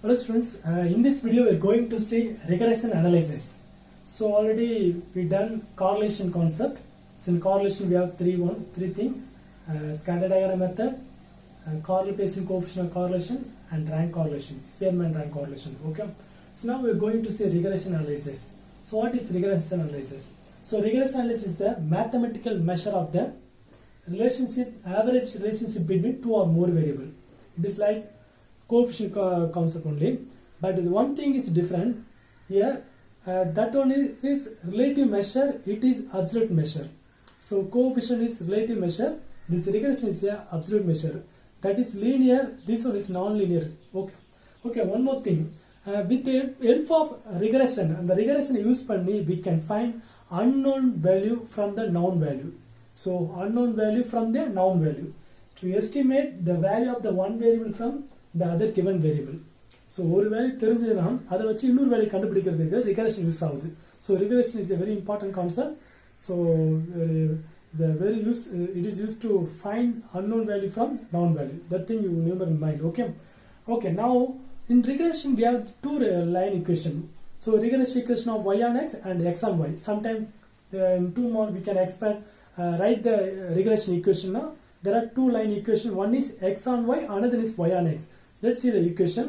Hello students, in this video we are going to see regression analysis. So already we done correlation concept. So in correlation we have three things: scatter diagram method, correlation coefficient of correlation, and rank correlation, Spearman rank correlation. Okay. So now we are going to see regression analysis. So what is regression analysis? So regression analysis is the mathematical measure of the average relationship between two or more variables. It is like coefficient concept only, but the one thing is different here. That one is relative measure, it is absolute measure. So coefficient is relative measure, this regression is a absolute measure. That is linear, this one is non-linear. Okay, one more thing. With the help of regression, and the regression use panni, we can find unknown value from the known value. So unknown value from the known value to estimate the value of the one variable from the other given variable. So ஒரு value தெரிஞ்சதுனா அதை வச்சு இன்னொரு value கண்டுபிடிக்கிறதுக்கு regression use ஆகுது. So regression is a very important concept. So it is used to find unknown value from known value. That thing you remember in mind. Okay, now in regression we have two line equation. So regression equation of y on x and x on y. Sometime in two more we can expand write the regression equation. Now there are two line equation. One is x on y, another is y on x. Let's see the equation.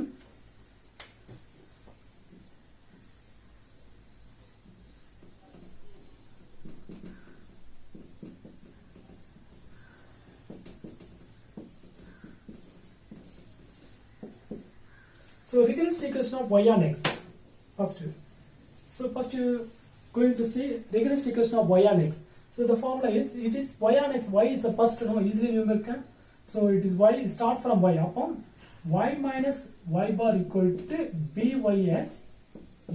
So regression equation of y on x. First you going to see regression equation of y on x. So the formula is, it is y on x. Y is the first to know, easily numerical. So it is y, start from y upon y minus y bar equal to byx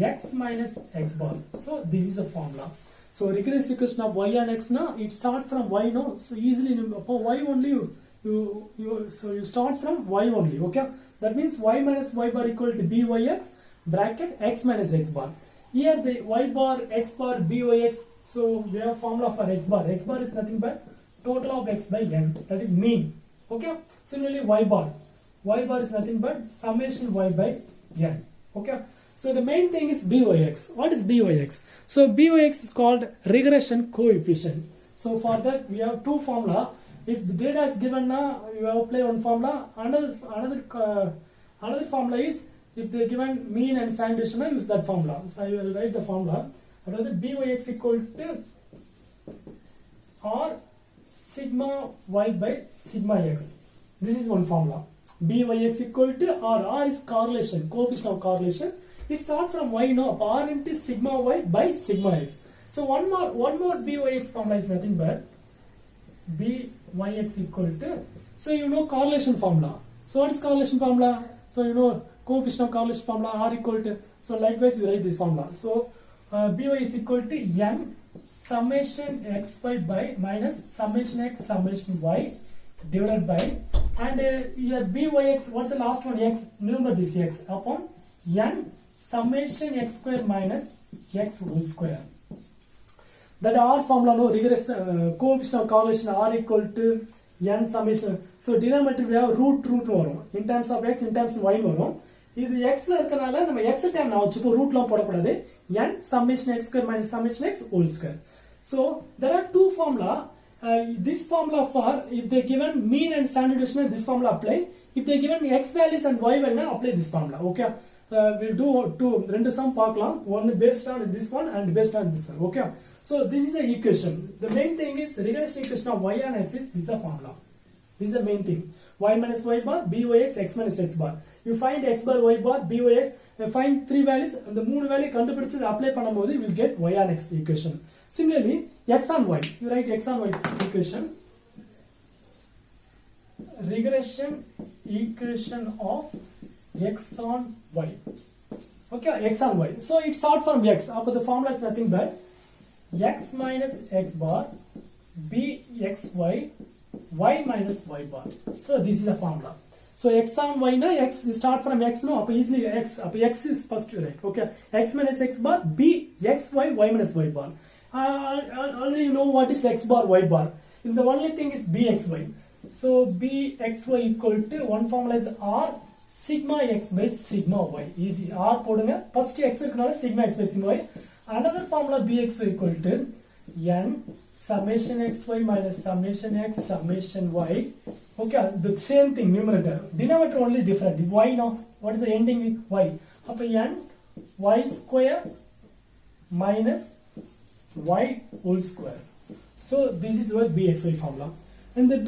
x minus x bar. So this is a formula. So regression equation of y on x now, it start from y no. So easily upon y only you start from y only. Okay, that means y minus y bar equal to byx bracket x minus x bar. Here the y bar, x bar, byx. So we have formula for x bar. X bar is nothing but total of x by n, that is mean. Okay, similarly y bar is nothing but summation y by n. Okay, so the main thing is byx. What is byx? So byx is called regression coefficient. So for that we have two formula. If the data is given now, you have apply one formula. Another formula is, if they are given mean and standard deviation, use that formula. So I will write the formula. Byx equal to r sigma y by sigma x. This is one formula. Byx equal to r is correlation, coefficient of correlation. It starts from y now, r into sigma y by sigma x. So one more byx formula is nothing but byx equal to, so you know correlation formula. So what is correlation formula? So you know coefficient of correlation formula, r equal to, so likewise you write this formula. So by is equal to n summation xy by minus summation x summation y divided by, and here byx, what's the last one, x, remember this x, upon n summation x square minus x whole square. That r formula no, regression coefficient of correlation r equal to n summation. So denominator we have root varum in terms of x, in terms of y varum. இது x ல இருக்கனால நம்ம x time நான் வச்சுப்போம், ரூட்லாம் போடக்கூடாது. n summation x square minus summation x whole square. So there are two formula. This formula for if they given mean and standard deviation, this formula apply. If they given x values and y value, apply this formula. Okay, we'll do two ரெண்டு sum பார்க்கலாம். One based on this one and based on this one. Okay, so this is the equation. The main thing is regression equation of y on x is this is the formula. This is the main thing. Y minus y bar, byx, x minus x bar. You find x bar, y bar, byx, you find three values, and the மூணு value கண்டுபிடிச்சு apply பண்ணும்போது you will get y on x equation. Similarly, x on y. You write x on y equation. Regression equation of x on y. Okay, x on y. So it's out from x. After the formula is nothing but x minus x bar bxy y minus y bar. So this is a formula. So x on y na, x start from x no, up easily x, up x is first to write. Okay, x minus x bar bxy y minus y bar. Already you know what is x bar, y bar. The only thing is bxy. So bxy equal to, one formula is r sigma x by sigma y. Easy. R போடுங்க. First x இருக்கனால sigma x by sigma y. Another formula bxy equal to n summation xy minus summation x summation y. Okay, the same thing numerator. Denominator only different. If y knows what is the ending with y. அப்ப n y square minus y whole square. So this is your bxy formula. And the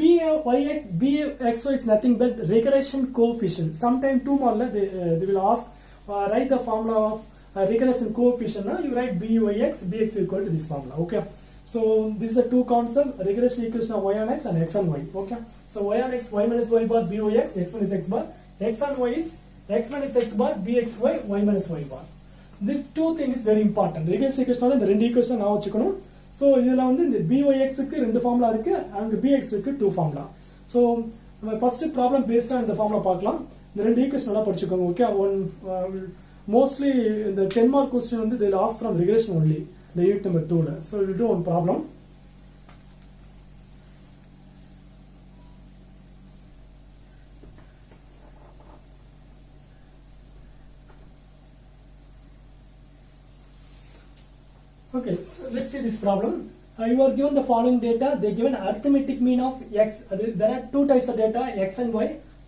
bxy is nothing but regression coefficient. Sometime tomorrow they will ask write the formula of regression coefficient. Now you write bx equal to this formula. Okay. So this is the two concept, regression equation of y on x and x on y. Okay. So y on x, y minus y bar byx, x minus x bar. X on y is x minus x bar bxy, y minus y bar. This two thing is very important. Regression equation இந்த ரெண்டு equation நான் வச்சுக்கணும். So இதில் வந்து இந்த byxக்கு ரெண்டு formula இருக்கு, அங்கே bxக்கு டூ ஃபார்முலா. ஸோ நம்ம ஃபர்ஸ்ட் ப்ராப்ளம் பேஸ்டாக இந்த ஃபார்முலா பார்க்கலாம். இந்த ரெண்டு ஈக்குவேஷன் நல்லா படிச்சுக்கோங்க. ஓகே. மோஸ்ட்லி இந்த 10 மார்க் கொஸ்டின் வந்து they will ask from regression only. The unit number 2 la. So we will do one problem. Okay, so let's see this problem. You are given the following data. They given arithmetic mean of x. There are two types of data, x and y.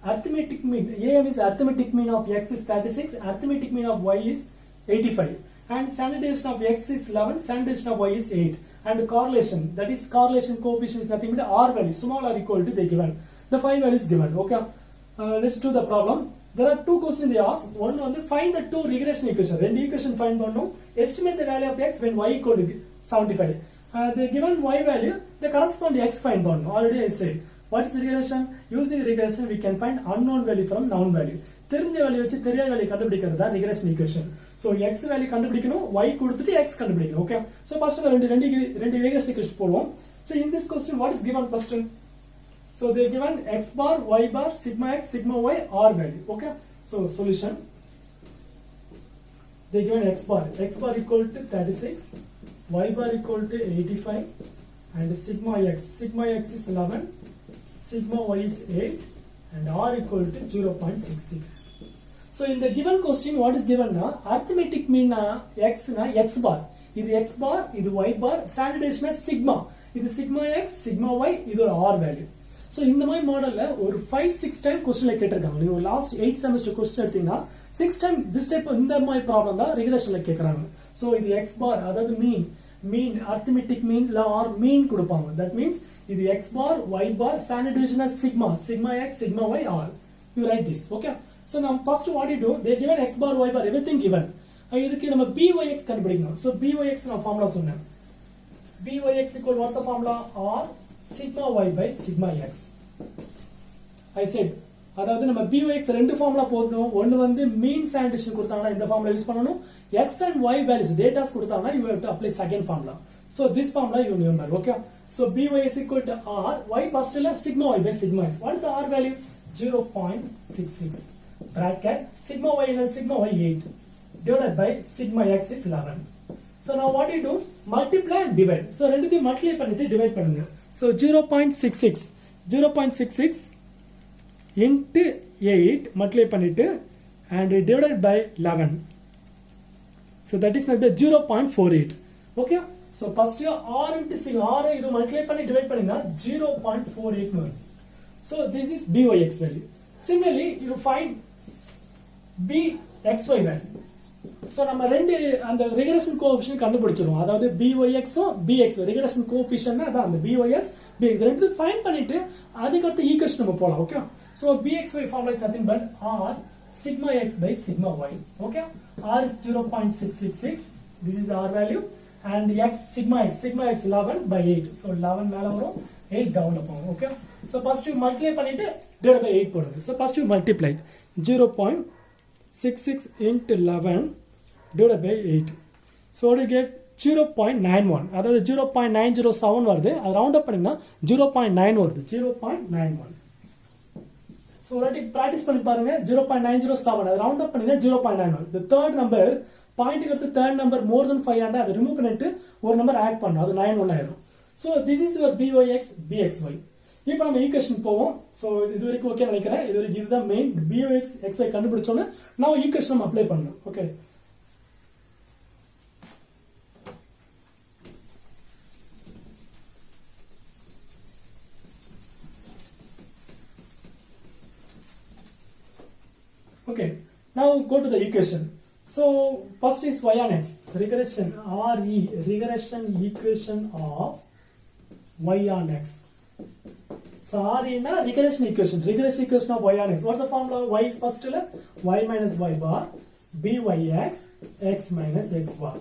Arithmetic mean, AM is arithmetic mean of x is 36, arithmetic mean of y is 85. And standard deviation of x is 11, standard deviation of y is 8. And correlation, that is correlation coefficient is nothing but r value, small or equal to they given. The 5 values given. Okay. Let's do the problem. There are two questions they ask. One on the find the two regression equation. When the equation find one, estimate the value of x when y equal to 75. They given y value, the corresponding x find one. Already I said. What is regression? Using regression we can find unknown value from known value. தெரிஞ்ச value வச்சு தெரியாத value கண்டுபிடிக்கிறது தான் regression equation. So x value கண்டுபிடிக்கணும், y கொடுத்துட்டு x கண்டுபிடிக்கணும். Okay. So first ரெண்டு regression equation போடுவோம். So in this question what is given first? So they given x bar, y bar, sigma x, sigma y, r value. Okay. So solution. They given x bar equal to 36, y bar equal to 85, and sigma x is 11, sigma y is 8, and r equal to 0.66. So in the given question what is given na arithmetic mean na x bar, இது x bar, இது y bar, standard deviation sigma, இது sigma x, sigma y, இது ஒரு r value. So இந்த மாதிரி மாடல்ல ஒரு 5-6 time क्वेश्चनல கேட்டிருக்காங்க. நீங்க லாஸ்ட் 8 செமஸ்டர் क्वेश्चन எடுத்தீங்கன்னா 6 டைம் this type இந்த மாதிரி ப்ராப்ளம் தான் ரெகுலேஷன்ல கேக்குறாங்க. So இது x bar அதாவது mean arithmetic mean or mean கொடுப்பாங்க. That means இது x bar, y bar, standard deviation as sigma x, sigma y, r. You write this. Okay. So now first what you do, they given x bar, y bar, everything given. இதுக்கு நம்ம byx கண்டுபிடிக்கணும். So byx நான் formula சொன்னேன். byx equal what's the formula? R sigma y by sigma x. I said அதாவது நம்ம byx ரெண்டு formula போடணும். ஒன்னு வந்து மீன் standard deviation கொடுத்தாங்கன்னா இந்த ஃபார்முலா யூஸ் பண்ணனும். X and y values data கொடுத்தாங்கன்னா you have to apply second formula. So this formula you remember. Okay. So bys equal to r, y first la sigma y by sigma x. What is the r value? 0.66. Bracket sigma y and sigma y 8 divided by sigma x is 11. So now what you do? Multiply and divide. So ரெண்டுத்தையும் multiply பண்ணிட்டு divide பண்ணுங்க. So 0.66 into 8 multiply பண்ணிட்டு and divided by 11. So that is like the 0.48. Okay. So first r into sigma, r இது multiply பண்ணி divide பண்ணினா 0.48 வருது. So this is byx value. Similarly you find bxy value. So நம்ம ரெண்டு அந்த regression coefficient கண்டுபிடிச்சிரோம். அதாவது byx bx regression coefficient அதான் அந்த byx b இது ரெண்டு ஃபைண்ட் பண்ணிட்டு அதுக்கு அடுத்து ஈக்குவேஷன் நம்ம போலாம். Okay. So bxy formula is nothing but r sigma x by sigma y. Okay. R is 0.666. This is r value. And x sigma x 11 by 8. So 11 மேல வரும், 8 down போகும். Okay. So first you multiply பண்ணிட்டு divided by 8 போடுங்க. So first you multiply 0.66 into 11 divided by 8. So what do you get? 0.91. அதாவது 0.907 வருது. அது round up பண்ணீங்கன்னா 0.9 வருது. 0.91. So already practice பண்ணி பாருங்க. 0.907 அது ரவுண்ட் அப் பண்ணீங்கன்னா 0.91. The third number பாயிண்ட் எடுத்து third number more than 5 ஆண்டா அதை ரிமூவ் பண்ணிட்டு ஒரு நம்பர் ஆட் பண்ணனும். அது 91 ஆயிடும். So this is your byx bxy. இப்போ நம்ம ஈக்குவேஷன் போவோம். ஸோ இது வரைக்கும் ஓகே நினைக்கிறேன். இது வரைக்கும் இதுதான் மெயின். BOX XY கண்டுபிடிச்சோன்னு நான் ஈக்குவேஷன் நம்ம அப்ளை பண்ணணும். Okay, okay, now go to the equation. So first is y on x, regression regression equation of y on x. So RE na regression equation of y on x. What's the formula? Y is first y minus y bar byx x minus x bar.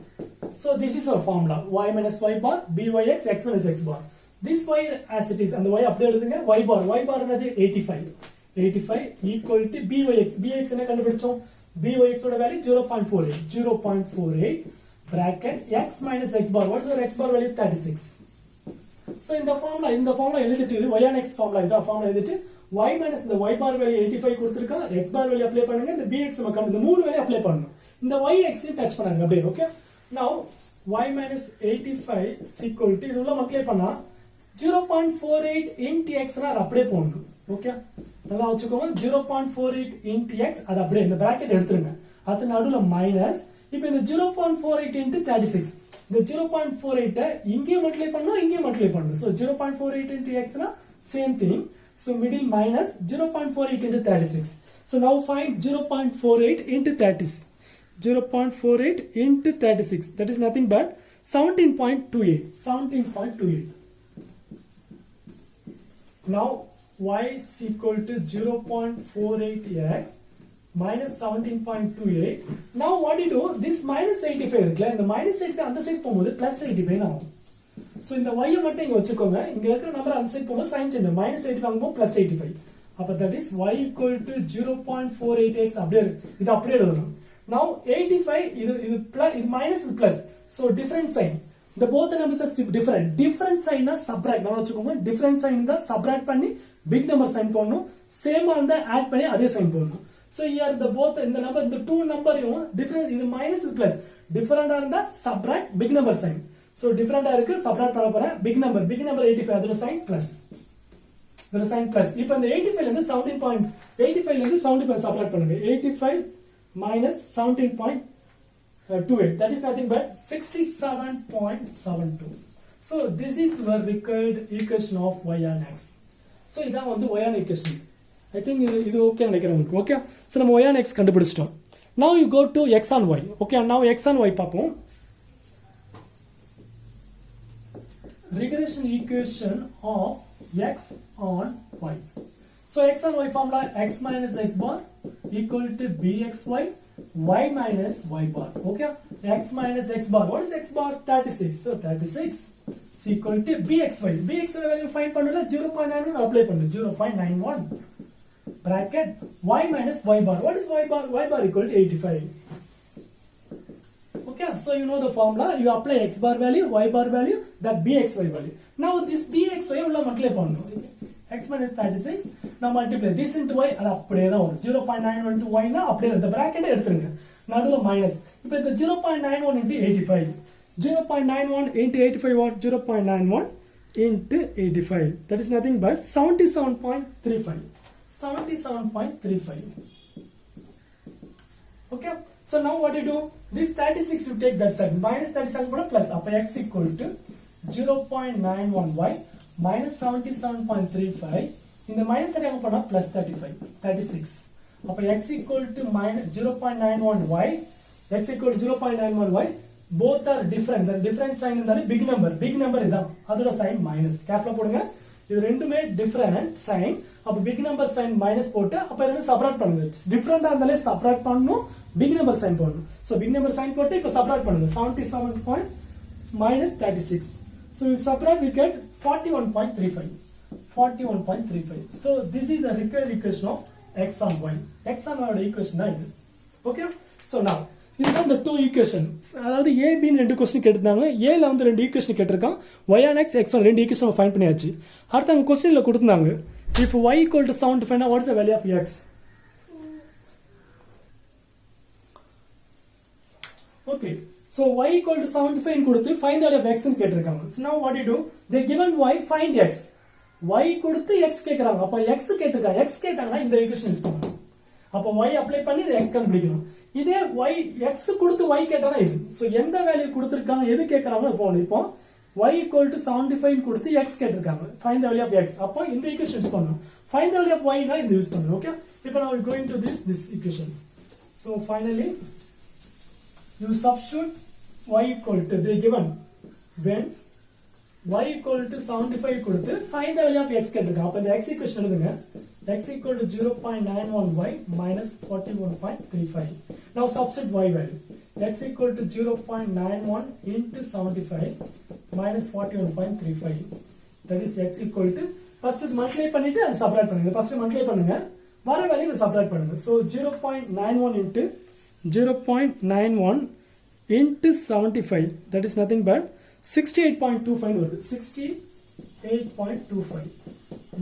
So this is our formula, y minus y bar byx x minus x bar. This y as it is and the y அப்படியே எழுதுங்க. y bar என்னது 85 equal to byx என்ன கண்டுபிடிச்சோம்? byx ஓட value 0.48 bracket x minus x bar. What is our x bar value? 36. So இந்த formula எழுதிட்டு y on x formula இத formula எழுதிட்டு y minus இந்த y bar value 85 கொடுத்திருக்கா, x bar value apply பண்ணுங்க, இந்த bx நம்ம கண்டு இந்த மூணு வேல்யூ அப்ளை பண்ணனும். இந்த y x டச் பண்ணாங்க அப்படியே. Okay, now y minus 85 is equal to இது உள்ள அப்ளை பண்ணா 0.48 into x னா அப்படியே போடணும். ஓகே, நல்லா வச்சுக்கோங்க. 0.48 into x அது அப்படியே இந்த பிராக்கெட் எடுத்துருங்க. அது நடுவுல மைனஸ். இப்போ இந்த 0.48 into 36 இந்த 0.48 இங்கே மல்டிப்ளை பண்ணனும், இங்கே மல்டிப்ளை பண்ணனும். So 0.48 into x னா same thing. So middle minus 0.48 into 36. So now find 0.48 into 30. 0.48 into 36. That is nothing but 17.28. Now y is equal to 0.48x minus 17.28. Now what do you do? This minus 85 இருக்குல, இந்த minus 85 அந்த side போகும்போது plus 85 ஆகும். So இந்த y மட்டும் இங்க வச்சுக்கோங்க. இங்க இருக்கிற நம்பர் அந்த சைடு போகும்போது sin சேஞ்ச் minus 85 ஆகும்போது plus 85. அப்ப that is y equal to 0.48x அப்படியே இது அப்படியே எழுதணும். Now 85 இது plus இது minus இது plus. So different sign. The both numbers are different. Different sign na subtract. நான் வச்சுக்கோங்க. Different sign இருந்தா subtract பண்ணி big number sign போடணும். Same ஆ இருந்தா add பண்ணி அதே sign போடணும். So here the both இந்த number இந்த two number different இது minus இது plus. Different ஆ இருந்தா subtract big number sign. So different ஆ இருக்கு subtract பண்ண போறேன். Big number 85 அதோட sign plus. அதோட sign plus. இப்போ இந்த 85 ல இருந்து 17.85 ல இருந்து 70 subtract பண்ணுங்க. 85 minus 17.28. That is nothing but 67.72. So this is the required equation of y on x. So இதான் வந்து y on equation. I think இது ஓகே நினைக்கிறேன் உங்களுக்கு. ஓகே, so நம்ம y on x கண்டுபிடிச்சிட்டோம். Now you go to x on y. Okay, now x on y பார்ப்போம். Regression equation of x on y. So x on y formula x minus x bar equal to bxy y minus y bar. Okay, x minus x bar. What is x bar? 36. So 36 is equal to bxy. Bxy value find பண்ணல 0.91 apply பண்ணு. 0.91 bracket y minus y bar. What is y bar? Y bar equal to 85. Okay, so you know the formula. You apply x bar value, y bar value, that bxy value. Now this bxy உள்ள multiply பண்ணனும். x minus 36 now multiply this into y அது அப்படியே தான் வரும். 0.91 into y னா அப்படியே இந்த bracket எடுத்துருங்க. நடுவுல minus. இப்போ இந்த 0.91 into 85. 0.91 into 85 what? 0.91 into 85. That is nothing but 77.35. 77.35. Okay, so now what you do? This 36 you take that side. Minus 37 put a plus. Appa x equal to 0.91y minus 77.35. In the minus 30 put a plus 36. Appa x equal to minus 0.91y. X equal to 0.91y. Both are different. The different sign in the big number. Big number is the sign minus. Careful putting இது ரெண்டுமே different sign. அப்ப big number sign minus போட்டு அப்ப ரெண்டு subtract பண்ணுங்க. டிஃபரண்டா இருந்தாலே subtract பண்ணனும், big number sign போடணும். சோ பிக் நம்பர் சைன் போட்டு இப்ப சப்ராக்ட் பண்ணுங்க. 77. minus 36. So we subtract, we get 41.35. 41.35. So this is the required equation of x on y. X on y equation தான் இது. Okay, so now இதுதான் the two equation. அதாவது a b ன்னு ரெண்டு question கேட்டிருந்தாங்க. a ல வந்து ரெண்டு ஈக்குவேஷன் கேட்டிருக்கான். y on x x on ரெண்டு ஈக்குவேஷன் ஃபைண்ட் பண்ணியாச்சு. அடுத்து அந்த क्वेश्चनல கொடுத்திருந்தாங்க if y equal to 75 what is the value of x? Okay, so y equal to 75 கொடுத்து find the value of x ன்னு கேட்டிருக்காங்க. So now what do you do? They given y, find x. y கொடுத்து x கேக்குறாங்க அப்ப x கேட்டிருக்காங்க x கேட்டாங்கன்னா இந்த equation use பண்ணணும் அப்ப y அப்ளை பண்ணி இத x கண்டுபிடிக்கணும் இதே y x கொடுத்து y கேட்டானா இது சோ எந்த வேல்யூ கொடுத்திருக்காங்க எது கேக்குறாங்க அது போணும் இப்போ y equal to 75 கொடுத்து x கேட்டிருக்காங்க find the value of x அப்ப இந்த ஈக்குவேஷன் யூஸ் பண்ணனும் find the value of y னா இது யூஸ் பண்ணனும் ஓகே இப்போ now we going to this equation so finally you substitute y equal to they given when y equal to 75 கொடுத்து find the value of x கேட்டிருக்காங்க அப்ப இந்த x equation எழுதுங்க x equal to 0.91y minus 41.35 now substitute y value x equal to 0.91 into 75 minus 41.35 that is x equal to first multiply பண்ணிட்டு அது subtract பண்ணுங்க first multiply பண்ணுங்க வர value subtract பண்ணுங்க so 0.91 into 0.91 into 75 that is nothing but 68.25 வருது 68.25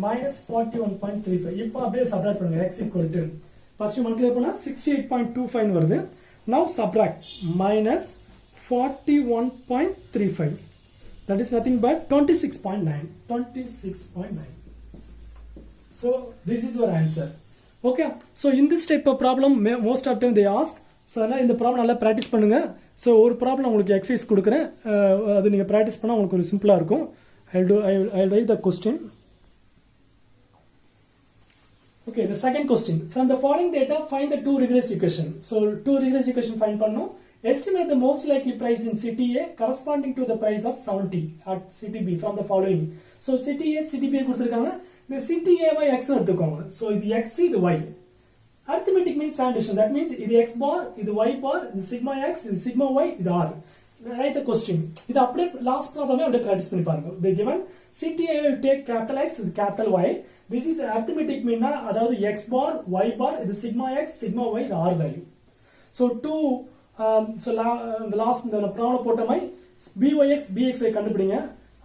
minus 41.35 இப்போ அப்படியே subtract பண்ணுங்க x equal to first multiply பண்ணா 68.25 வருது now subtract minus 41.35 that is nothing but 26.9 so this is your answer okay so in this type of problem most of time they ask so அதனால இந்த problem நல்லா practice பண்ணுங்க so ஒரு problem உங்களுக்கு exercise கொடுக்கிறேன் அது நீங்க பிராக்டீஸ் பண்ணா உங்களுக்கு ஒரு சிம்பிளா இருக்கும் I'll write the question okay the second question from the following data find the two regress equation so two regress equation find பண்ணனும் estimate the most likely price in city A corresponding to the price of 70 at city B from the following so city A city B கொடுத்திருக்காங்க இந்த city A why x னு எடுத்துக்கோங்க so இது x இது y arithmetic means addition that means இது x bar இது y bar இது sigma x இது sigma y இது r write the question இது அப்படியே last problem அப்படியே practice பண்ணி பாருங்க they given city A will take capital X இது capital Y this is arithmetic mean அதாவது x bar y bar இது sigma x sigma y இது r value so two so the last இந்த problem போட்டமை byx bxy கண்டுபிடிங்க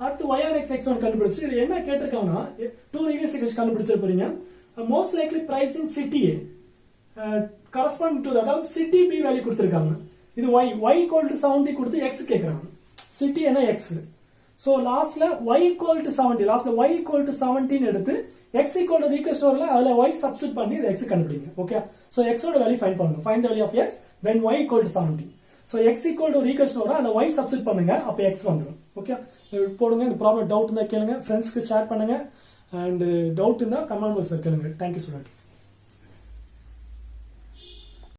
அடுத்து y on x x1 கண்டுபிடிச்சு இது என்ன கேட்டிருக்காங்கன்னா two regress equation கண்டுபிடிச்சிருப்பீங்க most likely price in city A corresponding to அதாவது city B value கொடுத்திருக்காங்க இது y equal to 70 கொடுத்து x கேக்குறாங்க city என்ன x so lastல y equal to 70 lastல y equal to 17 எடுத்து x equal to request வரல அதுல y substitute பண்ணி x கண்டுபிடிங்க ஓகே so x ஓட வேல்யூ ஃபைண்ட் பண்ணுங்க find the value of x when y equal to 70 so x equal to request வரல அதுல y substitute பண்ணுங்க அப்ப x வந்துரும் ஓகே போடுங்க இந்த ப்ராப்ளம் டவுட் இருந்தா கேளுங்க ஃப்ரெண்ட்ஸ்க்கு ஷேர் பண்ணுங்க and doubt இருந்தா கமெண்ட் பாக்ஸ்ல கேளுங்க thank you student